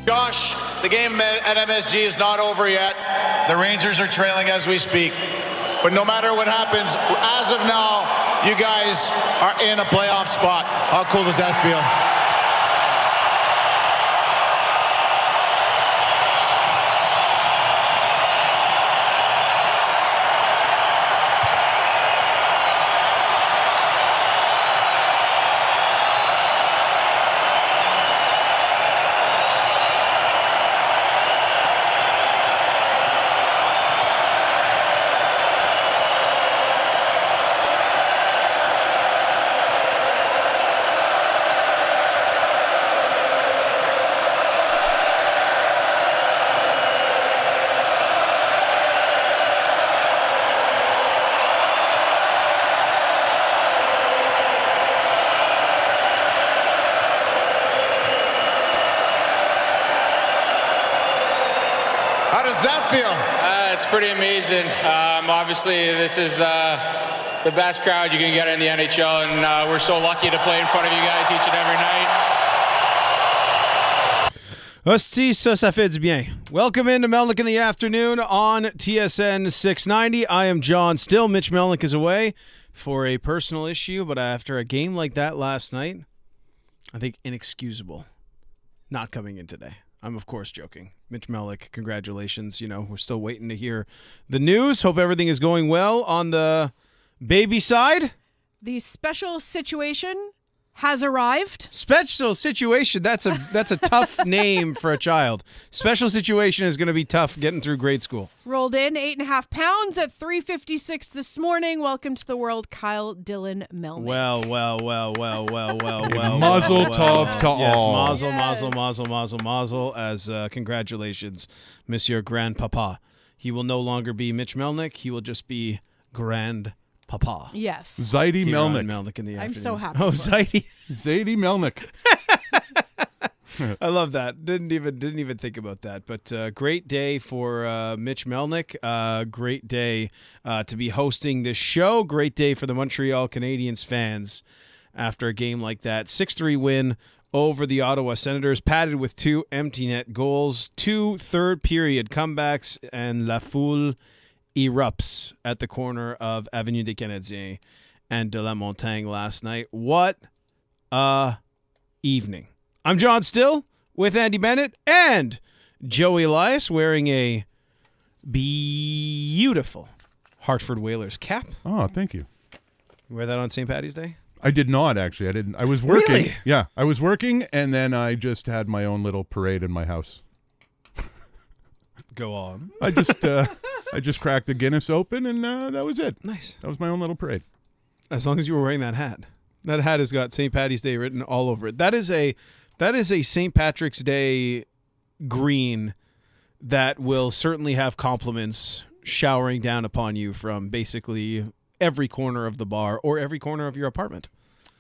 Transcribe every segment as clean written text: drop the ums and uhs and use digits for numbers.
Josh, the game at MSG is not over yet. The Rangers are trailing as we speak. But no matter what happens, as of now, you guys are in a playoff spot. How cool does that feel? How does that feel? It's pretty amazing. Obviously, this is the best crowd you can get in the NHL, and we're so lucky to play in front of you guys each and every night. Hostie, ça fait du bien. Welcome into Melnick in the afternoon on TSN 690. I am John Still. Mitch Melnick is away for a personal issue, but after a game like that last night, I think inexcusable not coming in today. I'm, of course, joking. Mitch Melnick, congratulations. You know, we're still waiting to hear the news. Hope everything is going well on the baby side. The special situation has arrived. Special situation. That's a tough name for a child. Special situation is going to be tough getting through grade school. Rolled in 8.5 pounds at 3:56 this morning. Welcome to the world, Kyle Dylan Melnick. Well. Mazel tov to all. Yes, mazel, as congratulations, Monsieur Grandpapa. He will no longer be Mitch Melnick. He will just be Grandpapa. Yes. Zaidi Melnick. Melnick in the afternoon. I'm so happy. Oh, Zaidi. Zaidi Melnick. I love that. Didn't even think about that. But great day for Mitch Melnick. Great day to be hosting this show. Great day for the Montreal Canadiens fans after a game like that. 6-3 win over the Ottawa Senators, padded with 2 empty net goals, 2 third-period comebacks, and La Foule erupts at the corner of Avenue des Canadiens and de la Montagne last night. What a evening. I'm John Still with Andy Bennett and Joey Elias wearing a beautiful Hartford Whalers cap. Oh, thank you. You wear that on St. Paddy's Day? I did not, actually. I didn't. I was working. Really? Yeah, I was working, and then I just had my own little parade in my house. Go on. I just cracked a Guinness open, and that was it. Nice. That was my own little parade. As long as you were wearing that hat. That hat has got St. Paddy's Day written all over it. That is a St. Patrick's Day green that will certainly have compliments showering down upon you from basically every corner of the bar or every corner of your apartment.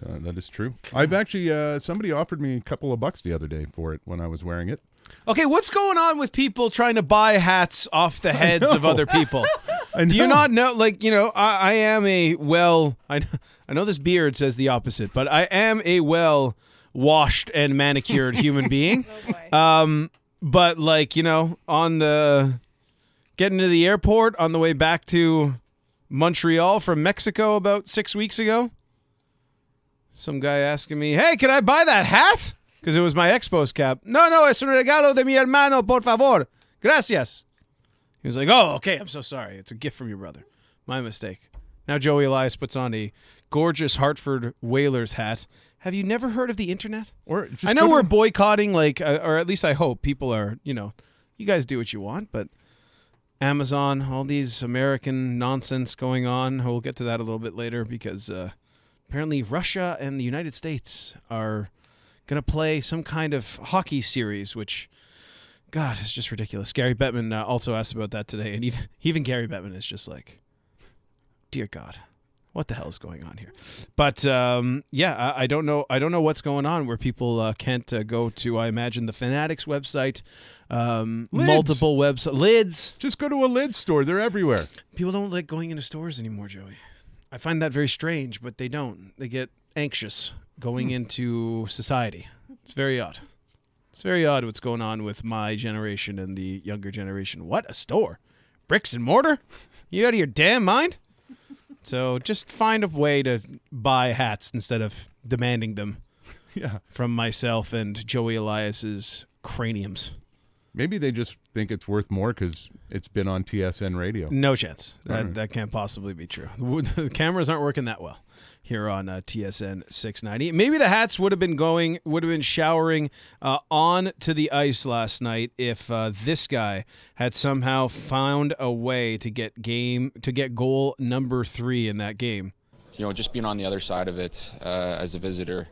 That is true. I've actually, somebody offered me a couple of bucks the other day for it when I was wearing it. Okay, what's going on with people trying to buy hats off the heads of other people? Do you not know, I am I know this beard says the opposite, but I am a well-washed and manicured human being. Oh boy. But on the getting to the airport on the way back to Montreal from Mexico about 6 weeks ago, some guy asking me, "Hey, can I buy that hat?" Because it was my Expos cap. No, es un regalo de mi hermano, por favor. Gracias. He was like, "Oh, okay, I'm so sorry. It's a gift from your brother. My mistake." Now Joey Elias puts on a gorgeous Hartford Whalers hat. Have you never heard of the internet? Or just I know we're boycotting, or at least I hope people are, you guys do what you want, but Amazon, all these American nonsense going on. We'll get to that a little bit later because apparently Russia and the United States are going to play some kind of hockey series, which, God, is just ridiculous. Gary Bettman also asked about that today, and even Gary Bettman is just like, dear God, what the hell is going on here? But I don't know what's going on where people can't go to, I imagine, the Fanatics website, multiple websites, lids. Just go to a lid store. They're everywhere. People don't like going into stores anymore, Joey. I find that very strange, but they don't. They get anxious going into society. It's very odd. It's very odd what's going on with my generation and the younger generation. What? A store? Bricks and mortar? You out of your damn mind? So just find a way to buy hats instead of demanding them from myself and Joey Elias's craniums. Maybe they just think it's worth more because it's been on TSN radio. No chance. That can't possibly be true. The cameras aren't working that well here on TSN 690. Maybe the hats would have been showering on to the ice last night if this guy had somehow found a way to get goal number 3 in that game. Just being on the other side of it as a visitor,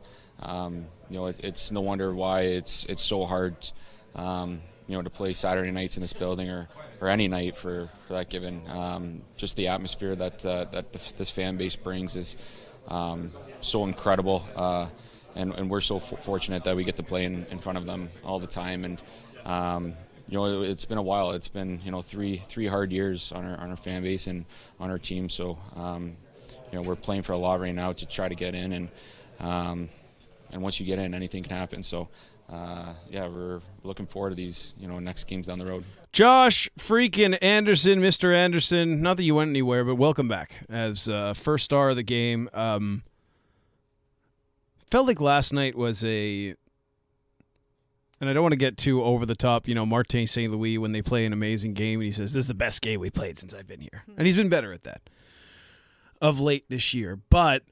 it's no wonder why it's so hard. To play Saturday nights in this building or any night for that given. Just the atmosphere that this fan base brings is so incredible, and we're so fortunate that we get to play in front of them all the time. And it's been a while. It's been three hard years on our fan base and on our team. So we're playing for a lot right now to try to get in, and once you get in, anything can happen. So. We're looking forward to these, next games down the road. Josh freaking Anderson, Mr. Anderson. Not that you went anywhere, but welcome back as first star of the game. Felt like last night was and I don't want to get too over the top, Martin St. Louis when they play an amazing game and he says, this is the best game we played since I've been here. And he's been better at that of late this year. But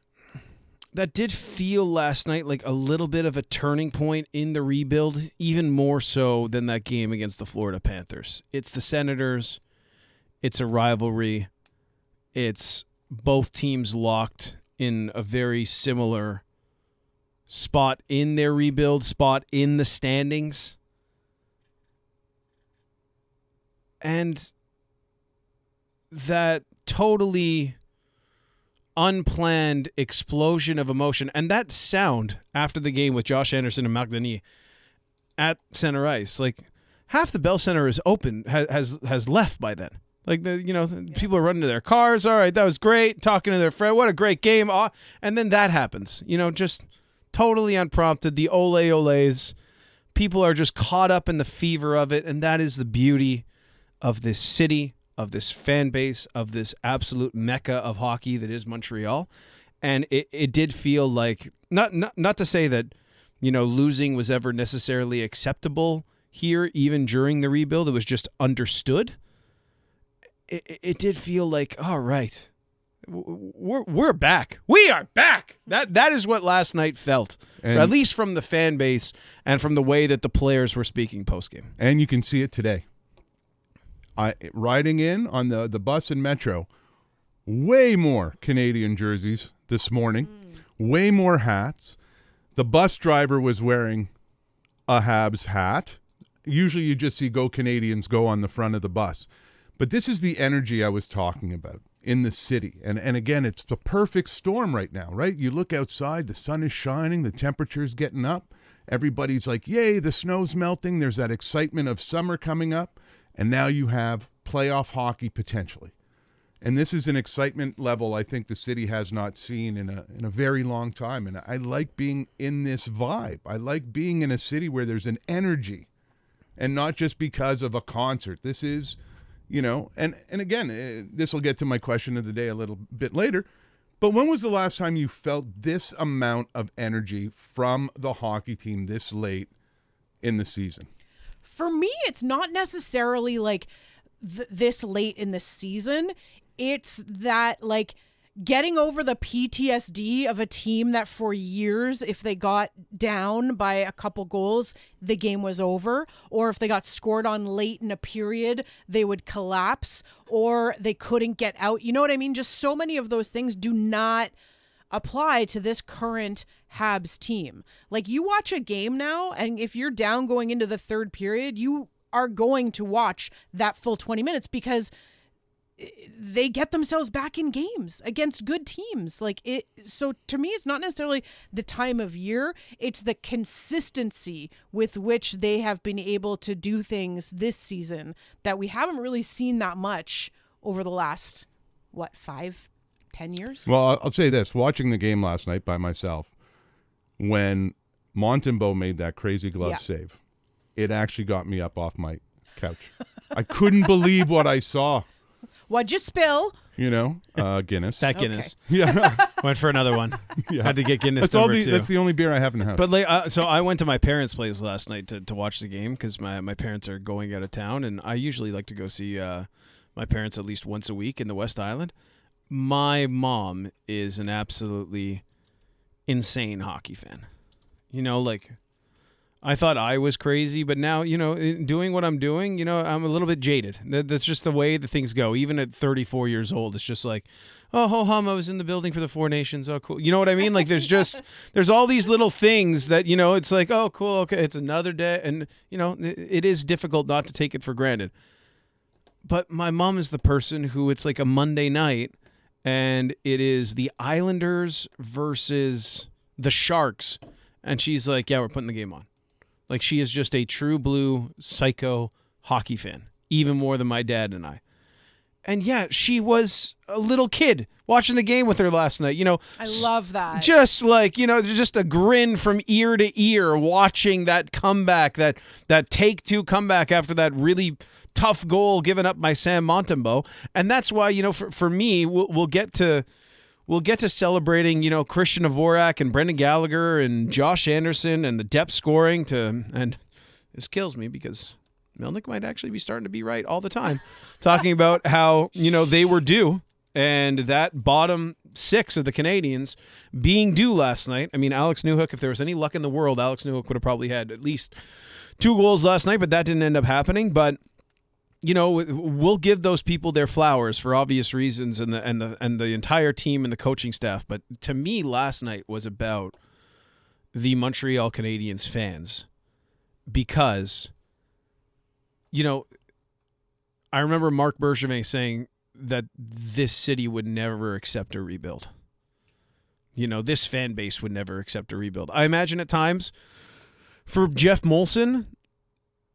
that did feel last night like a little bit of a turning point in the rebuild, even more so than that game against the Florida Panthers. It's the Senators. It's a rivalry. It's both teams locked in a very similar spot in their rebuild, spot in the standings. And that totally unplanned explosion of emotion, and that sound after the game with Josh Anderson and Marc Denis at center ice, like half the Bell Center is open, has left by then. Like people are running to their cars. All right, that was great. Talking to their friend, what a great game. And then that happens. Just totally unprompted. The Ole's. People are just caught up in the fever of it, and that is the beauty of this city, of this fan base, of this absolute mecca of hockey that is Montreal. And it did feel like, not to say that, losing was ever necessarily acceptable here, even during the rebuild. It was just understood. It did feel like, all right, we're back. We are back. That is what last night felt, at least from the fan base and from the way that the players were speaking postgame. And you can see it today. Riding in on the bus and metro, way more Canadian jerseys this morning, way more hats. The bus driver was wearing a Habs hat. Usually you just see Go Canadians go on the front of the bus. But this is the energy I was talking about in the city. And again, it's the perfect storm right now, right? You look outside, the sun is shining, the temperature's getting up. Everybody's like, yay, the snow's melting. There's that excitement of summer coming up. And now you have playoff hockey potentially. And this is an excitement level I think the city has not seen in a very long time. And I like being in this vibe. I like being in a city where there's an energy and not just because of a concert. This is, and again, this will get to my question of the day a little bit later. But when was the last time you felt this amount of energy from the hockey team this late in the season? For me, it's not necessarily like this late in the season. It's that like getting over the PTSD of a team that for years, if they got down by a couple goals, the game was over. Or if they got scored on late in a period, they would collapse or they couldn't get out. You know what I mean? Just so many of those things do not apply to this current Habs team. Like you watch a game now, and if you're down going into the third period, you are going to watch that full 20 minutes because they get themselves back in games against good teams. So to me, it's not necessarily the time of year. It's the consistency with which they have been able to do things this season that we haven't really seen that much over the last, 5-10 years? Well, I'll say this. Watching the game last night by myself, when Montembeault made that crazy glove save, it actually got me up off my couch. I couldn't believe what I saw. What'd you spill? Guinness. That Guinness. Yeah. Went for another one. Yeah. Had to get Guinness That's number 2. That's the only beer I have in the house. But so I went to my parents' place last night to watch the game because my parents are going out of town, and I usually like to go see my parents at least once a week in the West Island. My mom is an absolutely insane hockey fan. I thought I was crazy, but now, doing what I'm doing, I'm a little bit jaded. That's just the way the things go. Even at 34 years old, it's just like, oh, ho hum, I was in the building for the Four Nations. Oh, cool. You know what I mean? Like, there's all these little things that, it's like, oh, cool, okay, it's another day. And, it is difficult not to take it for granted. But my mom is the person who it's like a Monday night, and it is the Islanders versus the Sharks. And she's like, yeah, we're putting the game on. Like, she is just a true blue psycho hockey fan, even more than my dad and I. And yeah, she was a little kid watching the game with her last night. I love that. Just like, just a grin from ear to ear watching that comeback, that take 2 comeback after that really tough goal given up by Sam Montembeault. And that's why, for me, we'll get to celebrating, Christian Dvorak and Brendan Gallagher and Josh Anderson and the depth scoring and this kills me because Melnick might actually be starting to be right all the time, talking about how, they were due and that bottom 6 of the Canadiens being due last night. I mean, Alex Newhook, if there was any luck in the world, Alex Newhook would have probably had at least 2 goals last night, but that didn't end up happening. But we'll give those people their flowers for obvious reasons, and the entire team and the coaching staff. But to me, last night was about the Montreal Canadiens fans because, I remember Marc Bergevin saying that this city would never accept a rebuild. This fan base would never accept a rebuild. I imagine at times for Jeff Molson,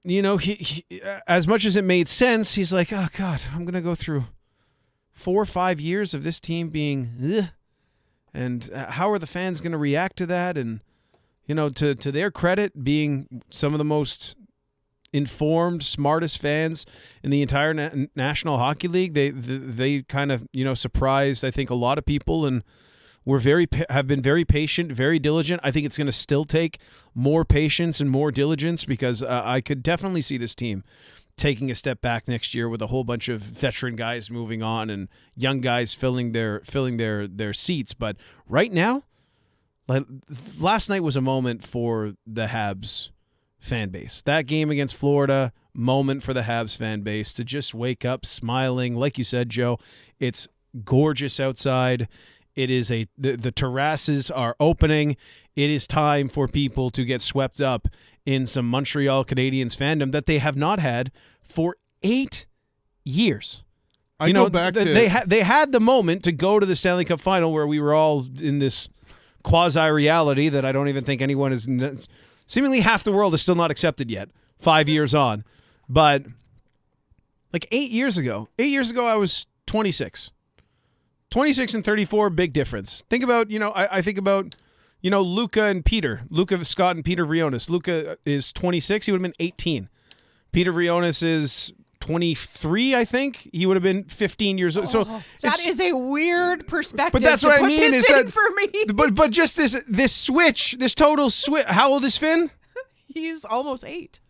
he as much as it made sense, he's like, oh, God, I'm going to go through 4 or 5 years of this team being, ugh, and how are the fans going to react to that? And, to their credit, being some of the most informed, smartest fans in the entire National Hockey League, they kind of, surprised, I think, a lot of people, and have been very patient, very diligent. I think it's going to still take more patience and more diligence because I could definitely see this team taking a step back next year with a whole bunch of veteran guys moving on and young guys filling their seats. But right now, last night was a moment for the Habs fan base. That game against Florida, moment for the Habs fan base to just wake up smiling. Like you said, Joe, it's gorgeous outside. It is the terraces are opening. It is time for people to get swept up in some Montreal Canadiens fandom that they have not had for 8 years. They had the moment to go to the Stanley Cup final where we were all in this quasi-reality that I don't even think anyone is seemingly half the world is still not accepted yet. 5 years on, but like 8 years ago I was 26. 26 and 34, big difference. Think about, I think about, Luka, Scott, and Peter Vrionis. Luka is 26. He would have been 18. Peter Vrionis is 23, I think. He would have been 15 years old. So that is a weird perspective. But that's what I mean. Is that for me? But just this switch, this total switch. How old is Finn? He's almost 8.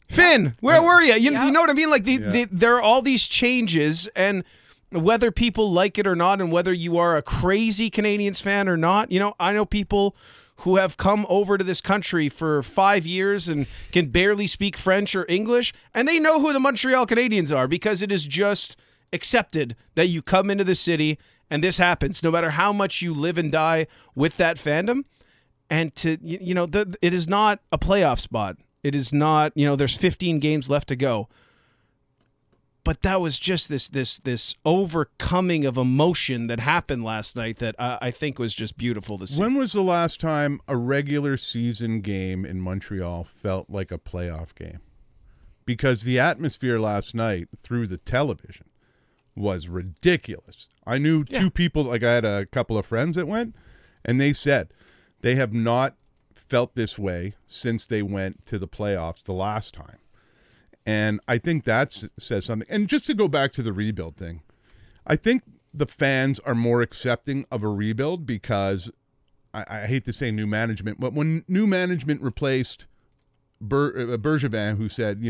Finn, where were you? You know what I mean? Like there are all these changes, and whether people like it or not, and whether you are a crazy Canadiens fan or not, I know people who have come over to this country for 5 years and can barely speak French or English, and they know who the Montreal Canadiens are because it is just accepted that you come into the city and this happens, no matter how much you live and die with that fandom. And it is not a playoff spot. It is not, there's 15 games left to go. But that was just this overcoming of emotion that happened last night that I think was just beautiful to see. When was the last time a regular season game in Montreal felt like a playoff game? Because the atmosphere last night through the television was ridiculous. I knew 2 people, like I had a couple of friends that went, and they said they have not felt this way since they went to the playoffs the last time. And I think that says something. And just to go back to the rebuild thing, I think the fans are more accepting of a rebuild because I hate to say new management, but when new management replaced Bergevin, who said,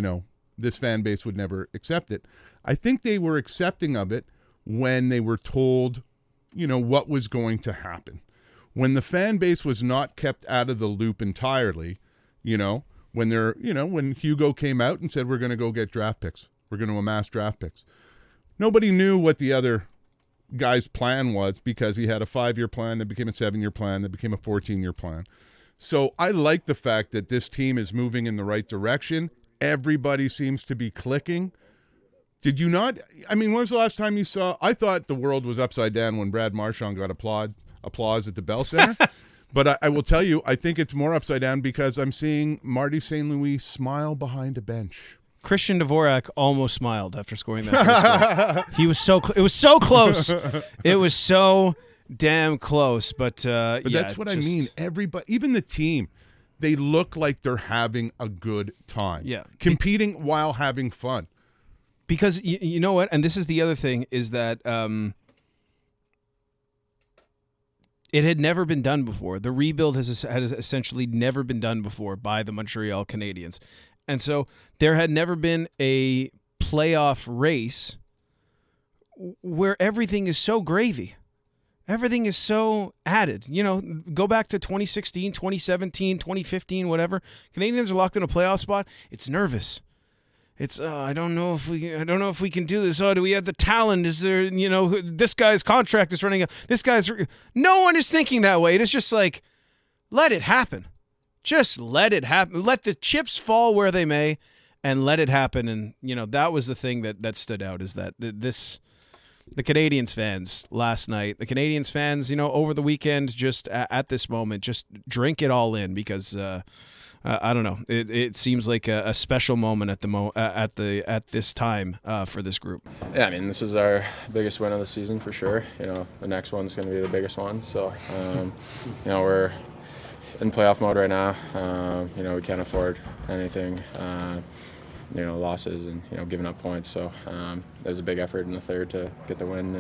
this fan base would never accept it, I think they were accepting of it when they were told, what was going to happen. When the fan base was not kept out of the loop entirely, when Hugo came out and said, we're going to go get draft picks, we're going to amass draft picks, nobody knew what the other guy's plan was because he had a 5-year plan that became a 7-year plan that became a 14-year plan. So I like the fact that this team is moving in the right direction. Everybody seems to be clicking. Did you not? I mean, when was the last time you saw? I thought the world was upside down when Brad Marchand got applause at the Bell Center. But I will tell you, I think it's more upside down because I'm seeing Marty St. Louis smile behind a bench. Christian Dvorak almost smiled after scoring that first goal. He was so it was so close. It was so damn close. But that's what I mean. Everybody, even the team, they look like they're having a good time. Yeah. Competing while having fun. Because you know what? And this is the other thing is that it had never been done before. The rebuild has essentially never been done before by the Montreal Canadiens. And so there had never been a playoff race where everything is so gravy. Everything is so added. Go back to 2016, 2017, 2015, whatever. Canadians are locked in a playoff spot. It's nervous. It's I don't know if we can do this. Oh, do we have the talent? Is there, this guy's contract is running out. No one is thinking that way. It is just like, let it happen. Just let it happen. Let the chips fall where they may and let it happen. And, that was the thing that stood out is that the Canadiens fans last night, the Canadiens fans, over the weekend, just at this moment, just drink it all in because I don't know. It seems like a special moment at this time for this group. Yeah, I mean, this is our biggest win of the season for sure. The next one's going to be the biggest one. So, we're in playoff mode right now. We can't afford anything, losses and, giving up points. So it was a big effort in the third to get the win.